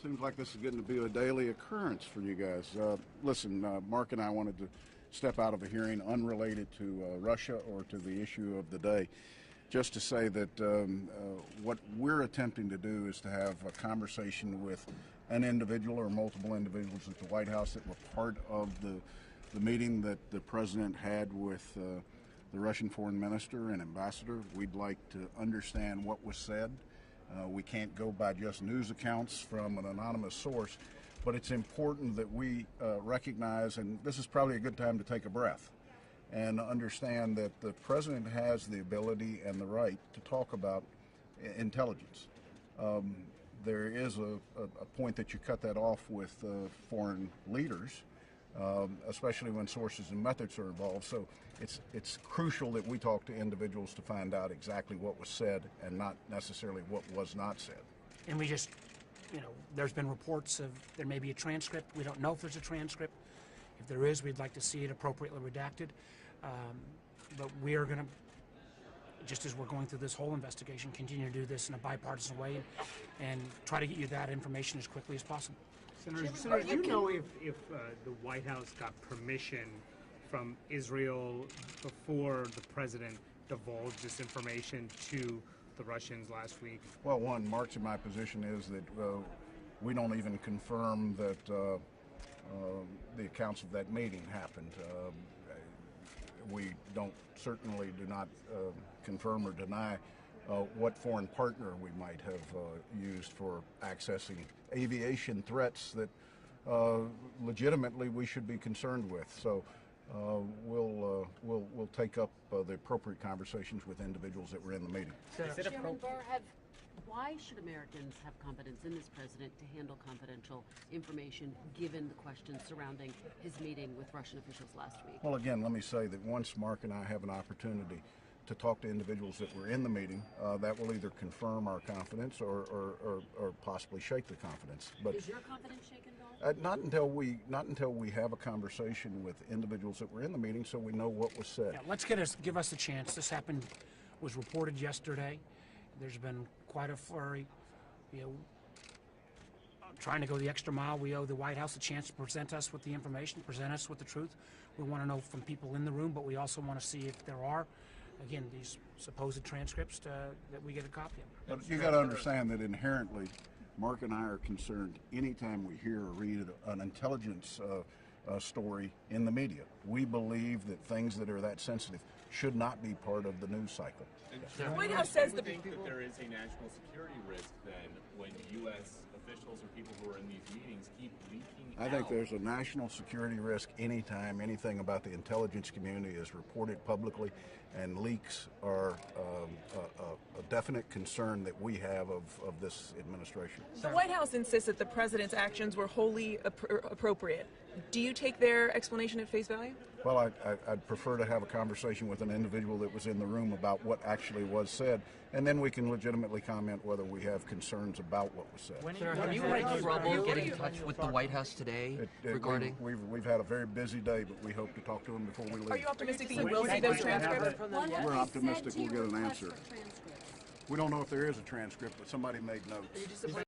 Seems like this is getting to be a daily occurrence for you guys. Listen, Mark and I wanted to step out of a hearing unrelated to Russia or to the issue of the day, just to say that what we're attempting to do is to have a conversation with an individual or multiple individuals at the White House that were part of the meeting that the president had with the Russian foreign minister and ambassador. We'd like to understand what was said. We can't go by just news accounts from an anonymous source, but it's important that we recognize, and this is probably a good time to take a breath and understand that the president has the ability and the right to talk about intelligence. There is a point that you cut that off with foreign leaders, especially when sources and methods are involved. So it's crucial that we talk to individuals to find out exactly what was said and not necessarily what was not said. And we just, there's been reports of there may be a transcript. We don't know if there's a transcript. If there is, we'd like to see it appropriately redacted. But we are going to, just as we're going through this whole investigation, continue to do this in a bipartisan way and try to get you that information as quickly as possible. Senator, do you know if the White House got permission from Israel before the president divulged this information to the Russians last week? Well, one, Mark's and my position is that we don't even confirm that the accounts of that meeting happened. We certainly do not confirm or deny what foreign partner we might have used for accessing aviation threats that legitimately we should be concerned with. So we'll take up the appropriate conversations with individuals that were in the meeting. Chairman Barr, why should Americans have confidence in this president to handle confidential information given the questions surrounding his meeting with Russian officials last week? Well, again, let me say that once Mark and I have an opportunity to talk to individuals that were in the meeting, that will either confirm our confidence or possibly shake the confidence. But is your confidence shaken at all? not until we have a conversation with individuals that were in the meeting, so we know what was said. Yeah, let's give us a chance. This was reported yesterday. There's been quite a flurry. Trying to go the extra mile. We owe the White House a chance to present us with the information, present us with the truth. We want to know from people in the room, but we also want to see if there are, again, these supposed transcripts that we get a copy of. But you got to understand that inherently, Mark and I are concerned anytime we hear or read an intelligence story in the media. We believe that things that are that sensitive should not be part of the news cycle. The White House says that there is a national security risk then when U.S. officials or people who are in these meetings keep leaking I think there's a national security risk anytime anything about the intelligence community is reported publicly, and leaks are a definite concern that we have of this administration. The White House insists that the president's actions were wholly appropriate. Do you take their explanation at face value? Well, I'd prefer to have a conversation with an individual that was in the room about what actually was said, and then we can legitimately comment whether we have concerns about what was said. Sir, have you had trouble getting in touch with the White House today regarding? We've had a very busy day, but we hope to talk to them before we leave. Are you optimistic that you will see those transcripts? We're optimistic we'll get an answer. We don't know if there is a transcript, but somebody made notes.